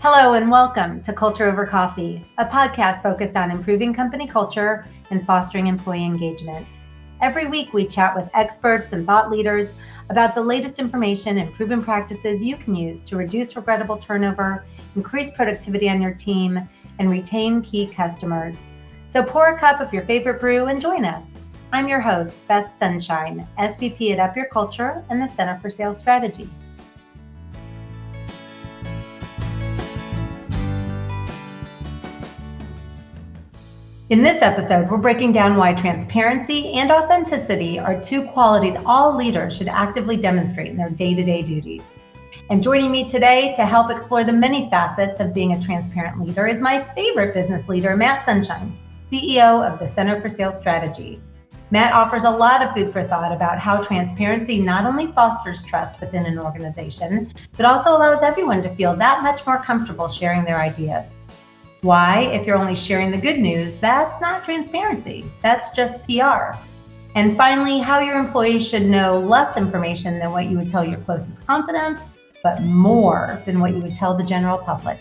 Hello and welcome to Culture Over Coffee, a podcast focused on improving company culture and fostering employee engagement. Every week we chat with experts and thought leaders about the latest information and proven practices you can use to reduce regrettable turnover, increase productivity on your team, and retain key customers. So pour a cup of your favorite brew and join us. I'm your host, Beth Sunshine, SVP at Up Your Culture and the Center for Sales Strategy. In this episode, we're breaking down why transparency and authenticity are two qualities all leaders should actively demonstrate in their day-to-day duties. And joining me today to help explore the many facets of being a transparent leader is my favorite business leader, Matt Sunshine, CEO of the Center for Sales Strategy. Matt offers a lot of food for thought about how transparency not only fosters trust within an organization, but also allows everyone to feel that much more comfortable sharing their ideas. Why, if you're only sharing the good news, that's not transparency, that's just PR. And finally, how your employees should know less information than what you would tell your closest confidant, but more than what you would tell the general public.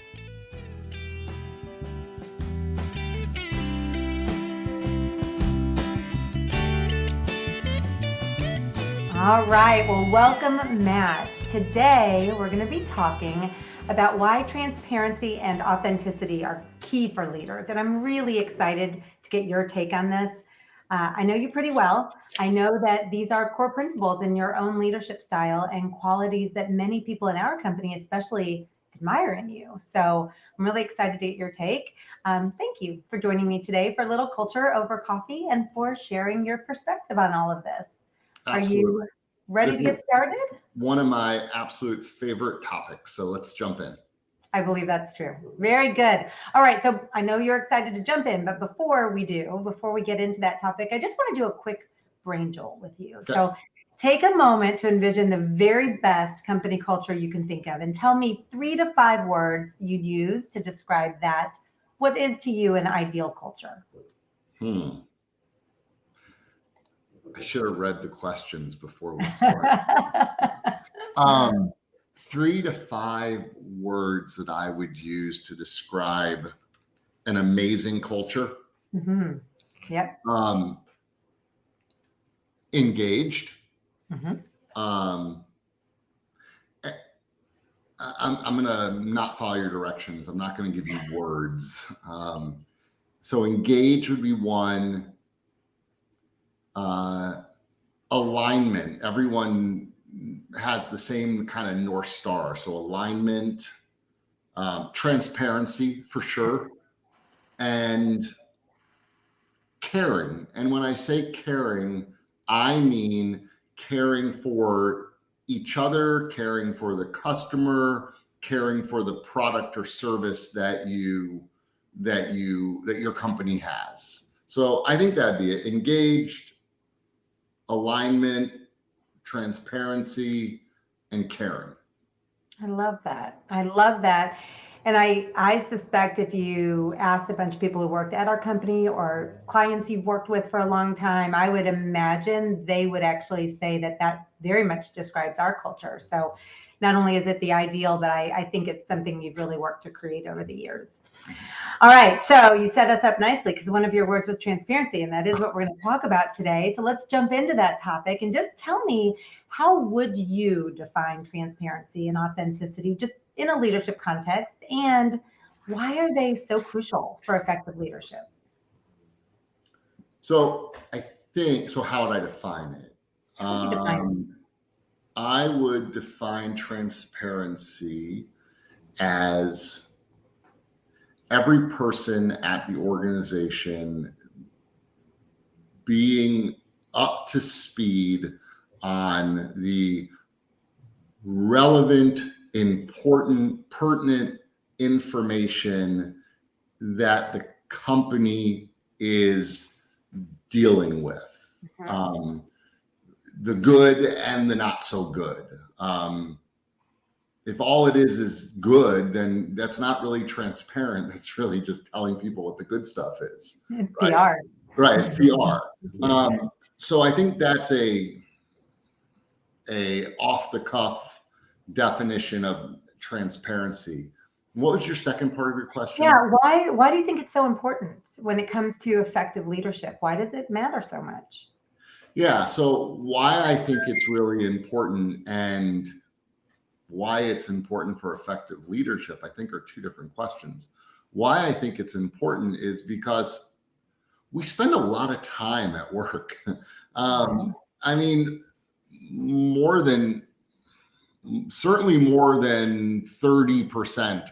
All right, well, welcome, Matt. Today, we're going to be talking about why transparency and authenticity are key for leaders. And I'm really excited to get your take on this. I know you pretty well. I know that these are core principles in your own leadership style and qualities that many people in our company especially admire in you. So I'm really excited to get your take. Thank you for joining me today for a little Culture Over Coffee and for sharing your perspective on all of this. Absolutely. Are you ready to get started? One of my absolute favorite topics. So let's jump in. I believe that's true. Very good. All right. So I know you're excited to jump in, but before we get into that topic, I just want to do a quick brain jolt with you. Okay. So take a moment to envision the very best company culture you can think of and tell me 3 to 5 words you'd use to describe that. What is to you an ideal culture? I should have read the questions before we start. 3 to 5 words that I would use to describe an amazing culture. Mm-hmm. Yep. Engaged. Mm-hmm. I'm going to not follow your directions. I'm not going to give you words. So engaged would be one. Alignment. Everyone has the same kind of North Star. So alignment, transparency for sure, and caring. And when I say caring, I mean caring for each other, caring for the customer, caring for the product or service that your company has. So I think that'd be it. Engaged, alignment, transparency, and caring. I love that. And I suspect if you asked a bunch of people who worked at our company or clients you've worked with for a long time, I would imagine they would actually say that very much describes our culture. So not only is it the ideal, but I think it's something you've really worked to create over the years. All right, so you set us up nicely because one of your words was transparency, and that is what we're going to talk about today. So let's jump into that topic and just tell me, how would you define transparency and authenticity just in a leadership context, and why are they so crucial for effective leadership? So how would I define it? I would define transparency as every person at the organization being up to speed on the relevant, important, pertinent information that the company is dealing with. Mm-hmm. The good and the not so good. If all it is good, then that's not really transparent. That's really just telling people what the good stuff is. It's right? PR. Right, it's PR. So I think that's a off the cuff definition of transparency. What was your second part of your question? Yeah, why do you think it's so important when it comes to effective leadership? Why does it matter so much? Yeah, so why I think it's really important and why it's important for effective leadership, I think, are two different questions. Why I think it's important is because we spend a lot of time at work. I mean, more than certainly more than 30%,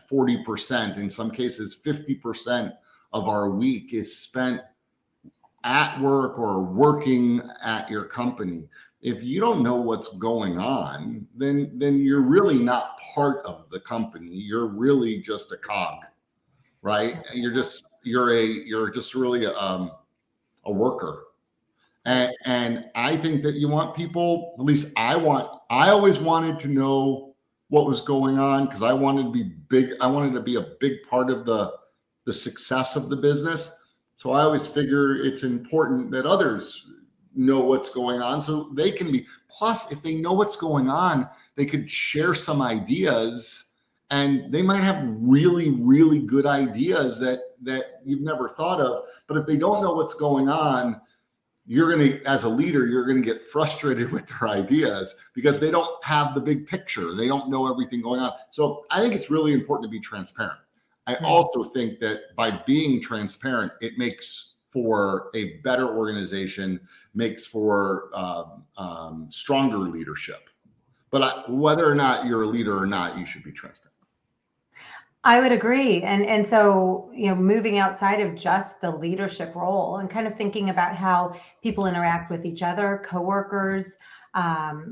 40%, in some cases 50% of our week is spent at work or working at your company. If you don't know what's going on, then you're really not part of the company. You're really just a cog, right? You're just really a worker. And I think that you want people, at least I always wanted to know what was going on because I wanted to be big. I wanted to be a big part of the success of the business. So I always figure it's important that others know what's going on so they can be, plus if they know what's going on, they could share some ideas and they might have really, really good ideas that you've never thought of. But if they don't know what's going on, as a leader, you're going to get frustrated with their ideas because they don't have the big picture. They don't know everything going on. So I think it's really important to be transparent. I also think that by being transparent, it makes for a better organization, makes for stronger leadership. But whether or not you're a leader or not, you should be transparent. I would agree. And so, moving outside of just the leadership role and kind of thinking about how people interact with each other, coworkers,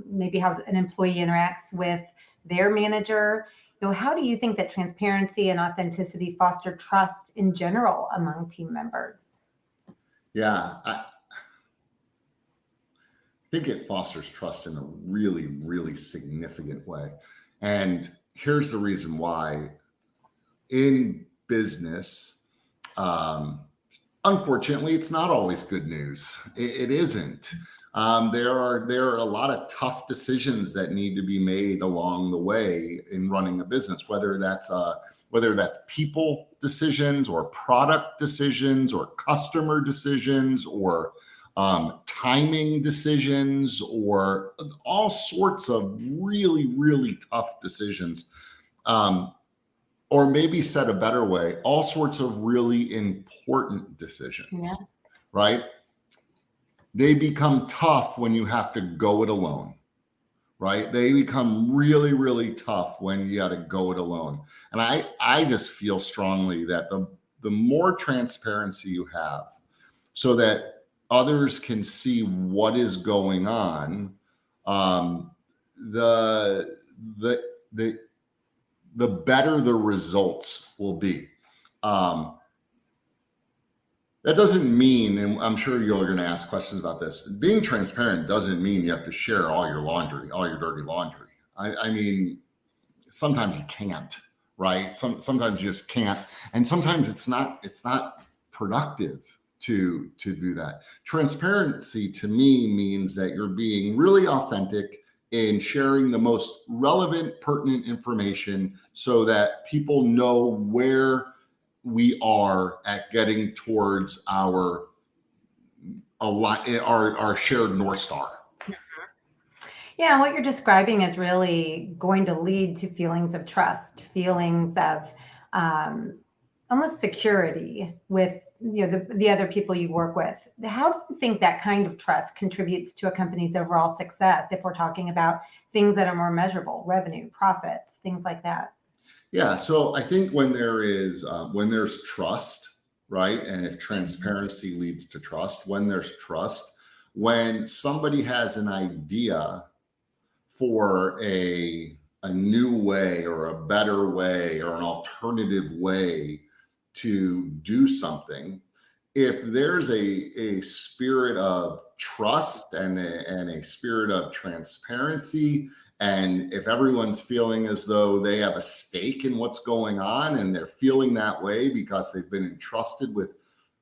maybe how an employee interacts with their manager. How do you think that transparency and authenticity foster trust in general among team members? Yeah, I think it fosters trust in a really, really significant way. And here's the reason why. In business, unfortunately, it's not always good news. It isn't. There are a lot of tough decisions that need to be made along the way in running a business, whether that's people decisions or product decisions or customer decisions or timing decisions or all sorts of really, really tough decisions. Or maybe said a better way, all sorts of really important decisions, right? They become tough when you have to go it alone, right? They become really, really tough when you got to go it alone. And I just feel strongly that the more transparency you have so that others can see what is going on, the better the results will be. That doesn't mean, and I'm sure you're going to ask questions about this, being transparent doesn't mean you have to share all your laundry, all your dirty laundry. I mean, sometimes you can't, right? Sometimes you just can't. And sometimes it's not productive to do that. Transparency to me means that you're being really authentic in sharing the most relevant, pertinent information so that people know where we are at getting towards our shared North Star. Yeah, what you're describing is really going to lead to feelings of trust, feelings of almost security with the other people you work with. How do you think that kind of trust contributes to a company's overall success if we're talking about things that are more measurable, revenue, profits, things like that? Yeah, so I think when there's trust, right, and if transparency leads to trust, when there's trust, when somebody has an idea for a new way or a better way or an alternative way to do something, if there's a spirit of trust and a spirit of transparency, and if everyone's feeling as though they have a stake in what's going on and they're feeling that way because they've been entrusted with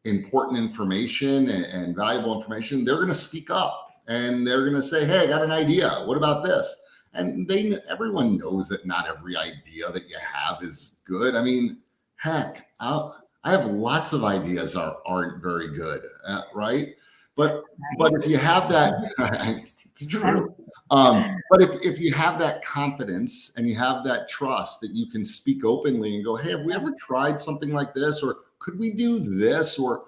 important information and valuable information, they're going to speak up and they're going to say, hey, I got an idea. What about this? And everyone knows that not every idea that you have is good. I mean, heck, I have lots of ideas aren't very good, right? But if you have that, it's true. But if you have that confidence and you have that trust that you can speak openly and go, hey, have we ever tried something like this? Or could we do this? Or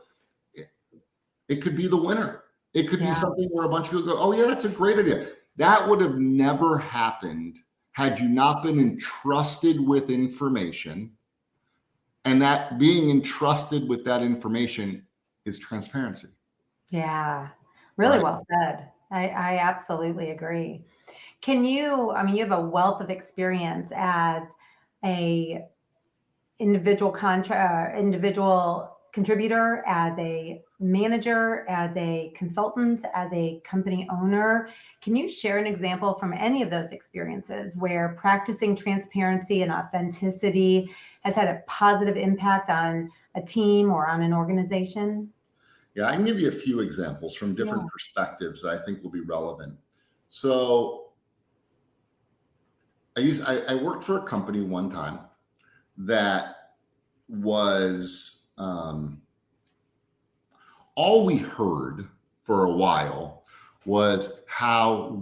it could be the winner. It could be something where a bunch of people go, oh yeah, that's a great idea. That would have never happened had you not been entrusted with information. And that being entrusted with that information is transparency. Yeah, really well said. I absolutely agree. You have a wealth of experience as a individual contributor, as a manager, as a consultant, as a company owner. Can you share an example from any of those experiences where practicing transparency and authenticity has had a positive impact on a team or on an organization? Yeah, I can give you a few examples from different perspectives that I think will be relevant. So I worked for a company one time that was all we heard for a while was how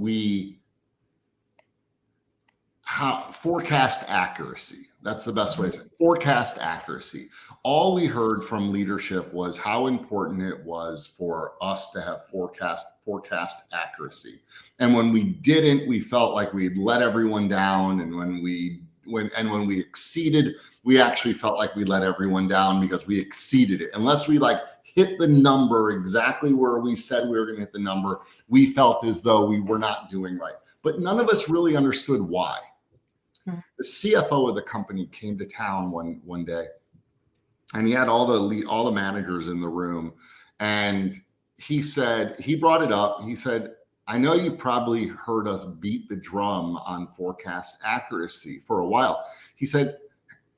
forecast accuracy. That's the best way to say it. Forecast accuracy. All we heard from leadership was how important it was for us to have forecast accuracy. And when we didn't, we felt like we'd let everyone down. And when we exceeded, we actually felt like we let everyone down because we exceeded it. Unless we hit the number exactly where we said we were going to hit the number, we felt as though we were not doing right. But none of us really understood why. The CFO of the company came to town one day, and he had all the managers in the room, and he brought it up. He said, I know you've probably heard us beat the drum on forecast accuracy for a while. He said,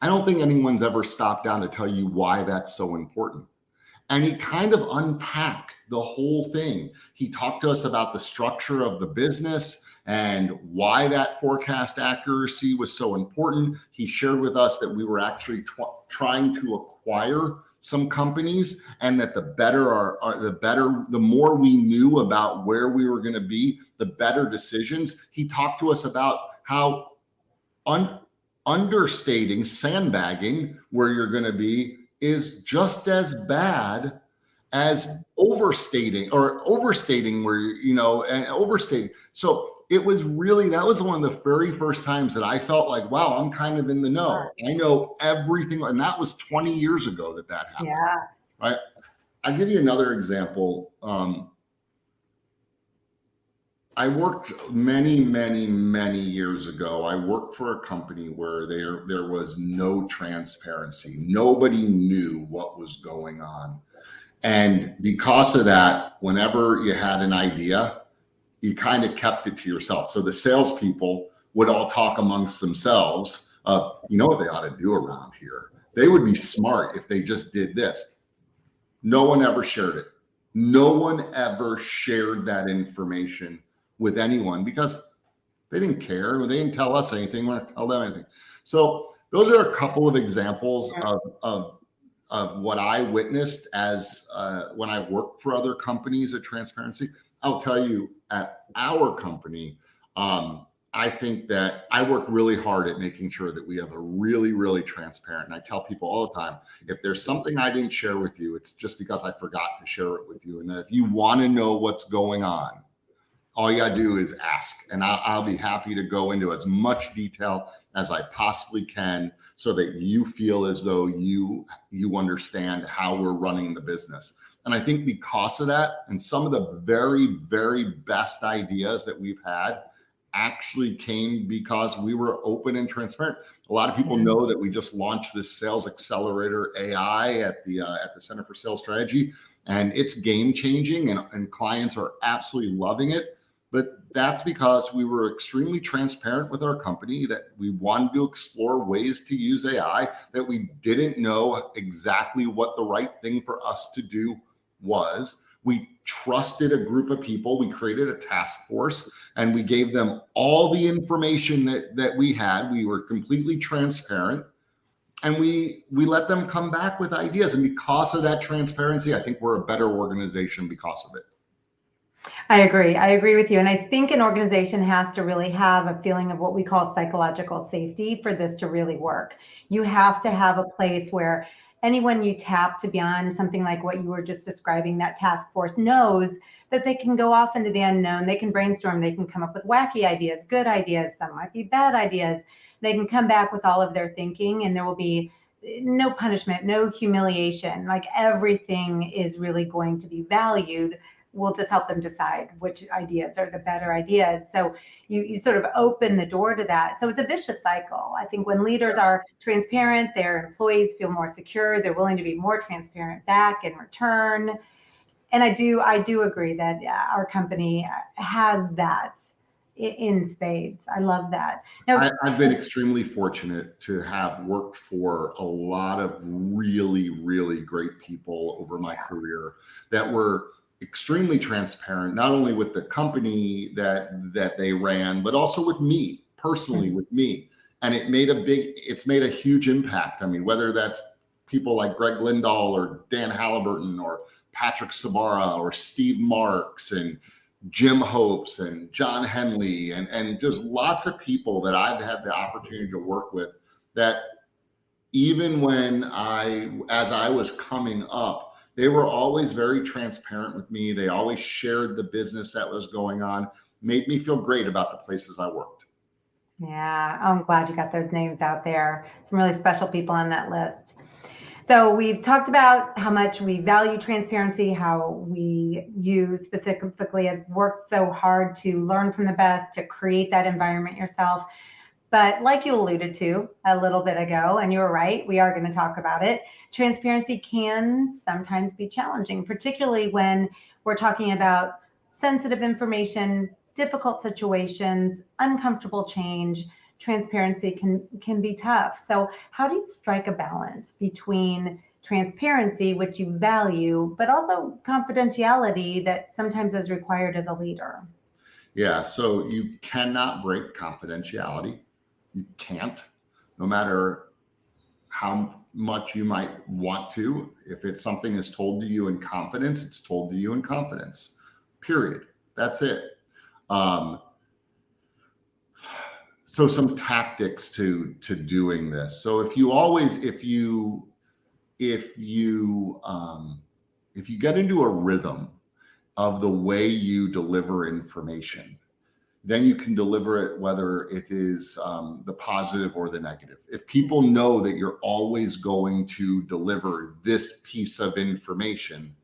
I don't think anyone's ever stopped down to tell you why that's so important. And he kind of unpacked the whole thing. He talked to us about the structure of the business and why that forecast accuracy was so important. He shared with us that we were actually trying to acquire some companies, and that the more we knew about where we were going to be, the better decisions. He talked to us about how understating, sandbagging where you're going to be is just as bad as overstating where and overstating. So that was one of the very first times that I felt like, wow, I'm kind of in the know. I know everything. And that was 20 years ago that happened. Yeah. Right. I'll give you another example. I worked many, many, many years ago. I worked for a company where there was no transparency. Nobody knew what was going on. And because of that, whenever you had an idea, you kind of kept it to yourself. So the salespeople would all talk amongst themselves of, you know what they ought to do around here? They would be smart if they just did this. No one ever shared it. No one ever shared that information with anyone because they didn't care. They didn't tell us anything. We didn't tell them anything. So those are a couple of examples of what I witnessed as when I worked for other companies at transparency. I'll tell you, at our company, I think that I work really hard at making sure that we have a really, really transparent. And I tell people all the time, if there's something I didn't share with you, it's just because I forgot to share it with you. And that if you want to know what's going on, all you gotta do is ask, and I'll be happy to go into as much detail as I possibly can so that you feel as though you understand how we're running the business. And I think because of that, and some of the very, very best ideas that we've had actually came because we were open and transparent. A lot of people know that we just launched this Sales Accelerator AI at the Center for Sales Strategy, and it's game changing, and clients are absolutely loving it. But that's because we were extremely transparent with our company, that we wanted to explore ways to use AI, that we didn't know exactly what the right thing for us to do was. We trusted a group of people. We created a task force and we gave them all the information that we had. We were completely transparent and we let them come back with ideas. And because of that transparency, I think we're a better organization because of it. I agree. I agree with you. And I think an organization has to really have a feeling of what we call psychological safety for this to really work. You have to have a place where anyone you tap to be on something like what you were just describing, that task force knows that they can go off into the unknown. They can brainstorm. They can come up with wacky ideas, good ideas. Some might be bad ideas. They can come back with all of their thinking and there will be no punishment, no humiliation. Like everything is really going to be valued. We'll just help them decide which ideas are the better ideas. So you sort of open the door to that. So it's a vicious cycle. I think when leaders are transparent, their employees feel more secure. They're willing to be more transparent back in return. And I do agree that our company has that in spades. I love that. Now, I've been extremely fortunate to have worked for a lot of really, really great people over my career that were extremely transparent, not only with the company that they ran, but also with me personally, with me. And it's made a huge impact. I mean, whether that's people like Greg Lindahl or Dan Halliburton or Patrick Sabara or Steve Marks and Jim Hopes and John Henley and just lots of people that I've had the opportunity to work with that even as I was coming up, they were always very transparent with me. They always shared the business that was going on, made me feel great about the places I worked. Yeah, I'm glad you got those names out there. Some really special people on that list. So we've talked about how much we value transparency, how you specifically has worked so hard to learn from the best, to create that environment yourself. But like you alluded to a little bit ago, and you were right, we are going to talk about it. Transparency can sometimes be challenging, particularly when we're talking about sensitive information, difficult situations, uncomfortable change. Transparency can be tough. So how do you strike a balance between transparency, which you value, but also confidentiality that sometimes is required as a leader? Yeah, so you cannot break confidentiality. You can't, no matter how much you might want to. If it's something is told to you in confidence, it's told to you in confidence, period. That's it. So some tactics to doing this. So if you get into a rhythm of the way you deliver information, then you can deliver it whether it is the positive or the negative. If people know that you're always going to deliver this piece of information,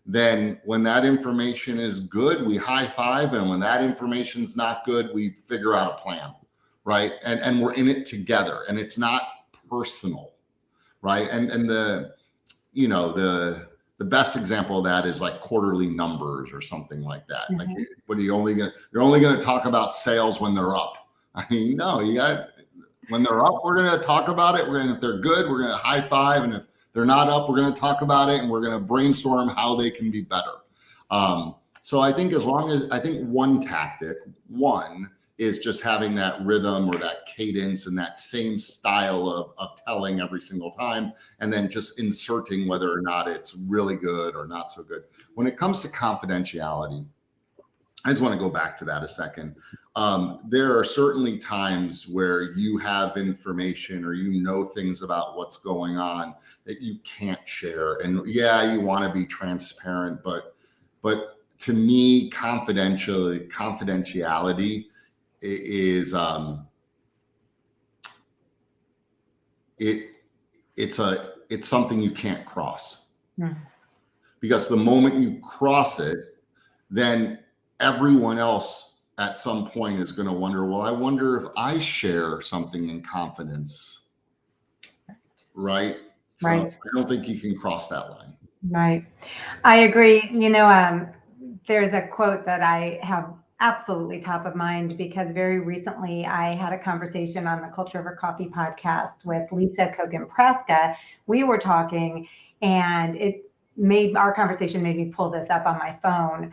then when that information is good, we high five. And when that information's not good, we figure out a plan, right? And we're in it together and it's not personal, right? And the best example of that is like quarterly numbers or something like that. Mm-hmm. Like, what are you're only going to talk about sales when they're up? I mean, no, when they're up, we're going to talk about it. If they're good, we're going to high five. And if they're not up, we're going to talk about it and we're going to brainstorm how they can be better. So I think one tactic is just having that rhythm or that cadence and that same style of telling every single time, and then just inserting whether or not it's really good or not so good. When it comes to confidentiality, I just want to go back to that a second. There are certainly times where you have information or things about what's going on that you can't share. And yeah, you want to be transparent, but to me, confidentiality is it's something you can't cross. Because the moment you cross it, then everyone else at some point is going to wonder, well, I wonder if I share something in confidence, right? Right. So I don't think you can cross that line. Right. I agree. There's a quote that I have absolutely top of mind because very recently I had a conversation on the Culture Over Coffee podcast with Lisa Kogan-Praska. We were talking and our conversation made me pull this up on my phone.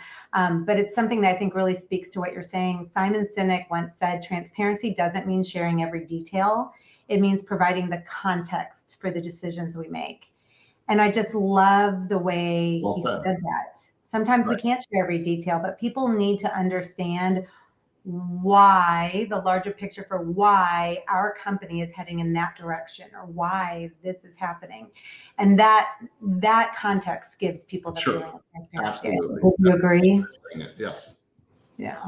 But it's something that I think really speaks to what you're saying. Simon Sinek once said, transparency doesn't mean sharing every detail. It means providing the context for the decisions we make. And I just love the way he said that. Sometimes we can't share every detail, but people need to understand why, the larger picture for why our company is heading in that direction, or why this is happening. And that context gives people the feeling of transparency. Absolutely. Would you agree? Yes. Yeah.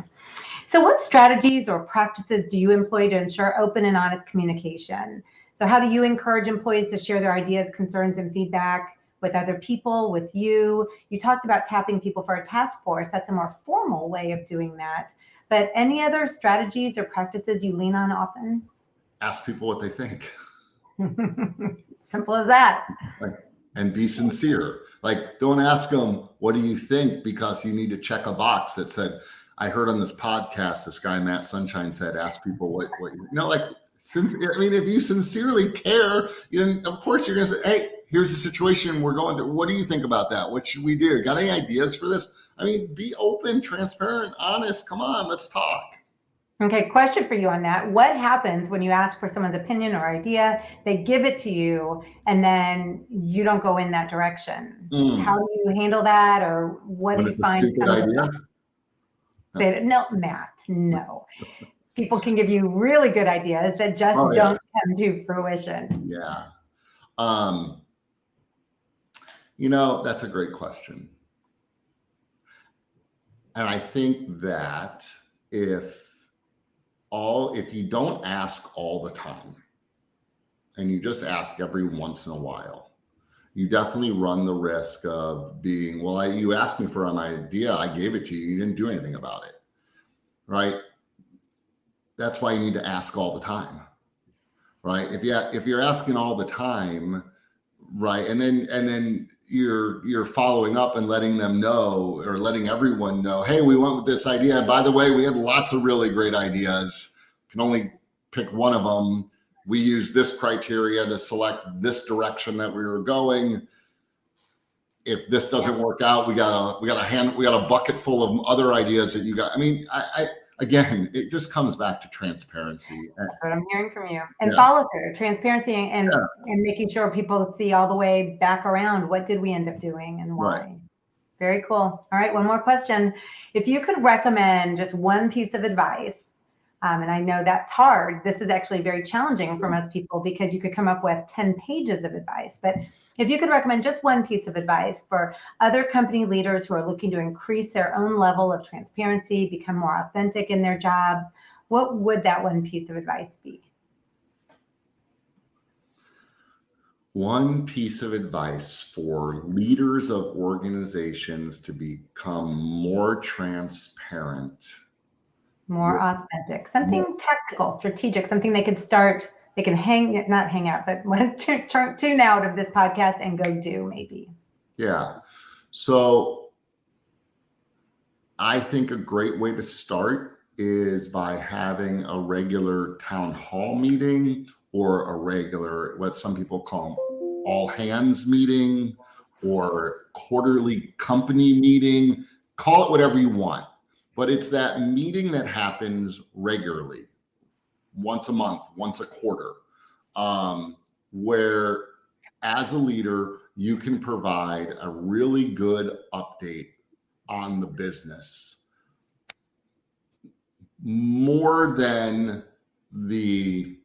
So what strategies or practices do you employ to ensure open and honest communication? So how do you encourage employees to share their ideas, concerns, and feedback with other people, with you? You talked about tapping people for a task force. That's a more formal way of doing that. But any other strategies or practices you lean on often? Ask people what they think. Simple as that. And be sincere. Like, don't ask them, what do you think? Because you need to check a box that said, I heard on this podcast, this guy, Matt Sunshine, said, ask people what if you sincerely care, of course you're going to say, hey, here's the situation we're going through. What do you think about that? What should we do? Got any ideas for this? I mean, be open, transparent, honest. Come on, let's talk. Okay, question for you on that. What happens when you ask for someone's opinion or idea, they give it to you, and then you don't go in that direction? How do you handle that, or what do you find? It's a stupid idea? No, Matt, no. People can give you really good ideas that just don't come to fruition. Yeah. That's a great question. And I think that if you don't ask all the time and you just ask every once in a while, you definitely run the risk of being, you asked me for an idea, I gave it to you, you didn't do anything about it, right? That's why you need to ask all the time, right? If you're asking all the time, right, and then you're following up and letting them know, or letting everyone know, hey, we went with this idea. By the way, we had lots of really great ideas. Can only pick one of them. We use this criteria to select this direction that we were going. If this doesn't work out, we got a bucket full of other ideas that you got. I mean, again, it just comes back to transparency. That's what I'm hearing from you. And follow through, transparency, and making sure people see all the way back around, what did we end up doing and why. Right. Very cool. All right, one more question. If you could recommend just one piece of advice, and I know that's hard. This is actually very challenging for most people because you could come up with 10 pages of advice. But if you could recommend just one piece of advice for other company leaders who are looking to increase their own level of transparency, become more authentic in their jobs, what would that one piece of advice be? One piece of advice for leaders of organizations to become more transparent. More authentic, something tactical, strategic, something they can not hang out, but tune out of this podcast and go do maybe. Yeah. So I think a great way to start is by having a regular town hall meeting, or a regular, what some people call all hands meeting, or quarterly company meeting. Call it whatever you want. But it's that meeting that happens regularly, once a month, once a quarter, where as a leader, you can provide a really good update on the business. More than there's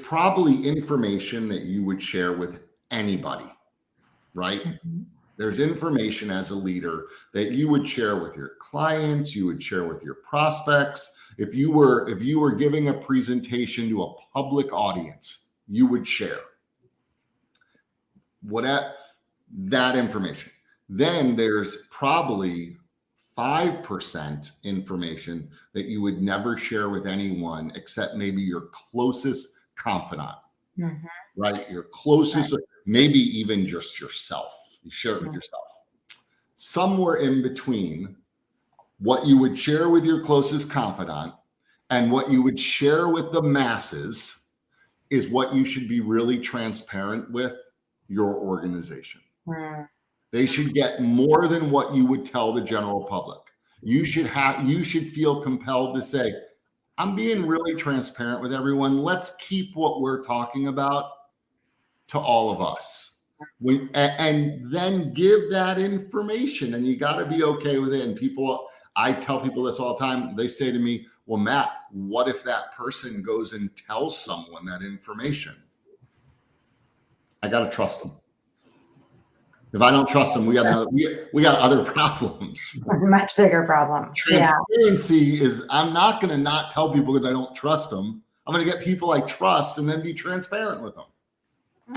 probably information that you would share with anybody, right? Mm-hmm. There's information as a leader that you would share with your clients, you would share with your prospects. If you were giving a presentation to a public audience, you would share that information. Then there's probably 5% information that you would never share with anyone except maybe your closest confidant, right? Your closest, maybe even just yourself. You share it with yourself. Somewhere in between what you would share with your closest confidant and what you would share with the masses is what you should be really transparent with your organization. Mm. They should get more than what you would tell the general public. You should feel compelled to say, I'm being really transparent with everyone. Let's keep what we're talking about to all of us. And then give that information, and you got to be okay with it. And I tell people this all the time. They say to me, well, Matt, what if that person goes and tells someone that information? I got to trust them. If I don't trust them, we got other problems. Much bigger problem. Transparency is, I'm not going to not tell people that I don't trust them. I'm going to get people I trust and then be transparent with them.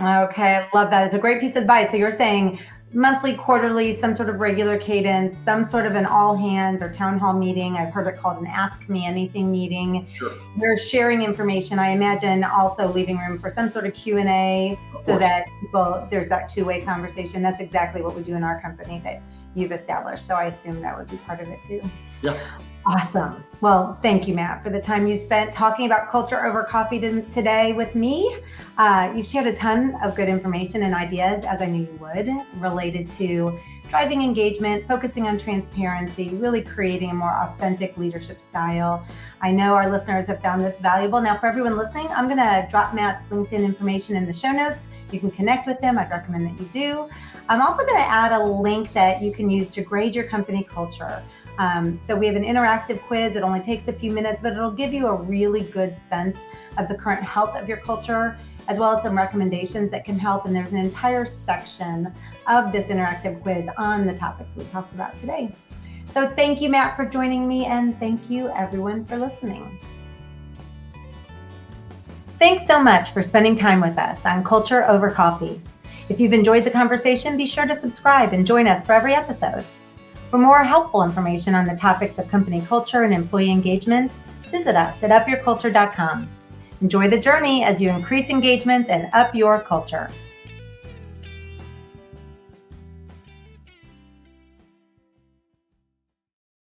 Okay, I love that. It's a great piece of advice. So you're saying monthly, quarterly, some sort of regular cadence, some sort of an all hands or town hall meeting. I've heard it called an Ask Me Anything meeting. Sure. You're sharing information. I imagine also leaving room for some sort of Q&A so that there's that two-way conversation. That's exactly what we do in our company that you've established. So I assume that would be part of it too. Yeah. Awesome. Well, thank you, Matt, for the time you spent talking about culture over coffee today with me. You shared a ton of good information and ideas, as I knew you would, related to driving engagement, focusing on transparency, really creating a more authentic leadership style. I know our listeners have found this valuable. Now, for everyone listening, I'm going to drop Matt's LinkedIn information in the show notes. You can connect with him. I'd recommend that you do. I'm also going to add a link that you can use to grade your company culture. So we have an interactive quiz. It only takes a few minutes, but it'll give you a really good sense of the current health of your culture, as well as some recommendations that can help. And there's an entire section of this interactive quiz on the topics we talked about today. So thank you, Matt, for joining me, and thank you, everyone, for listening. Thanks so much for spending time with us on Culture Over Coffee. If you've enjoyed the conversation, be sure to subscribe and join us for every episode. For more helpful information on the topics of company culture and employee engagement, visit us at upyourculture.com. Enjoy the journey as you increase engagement and up your culture.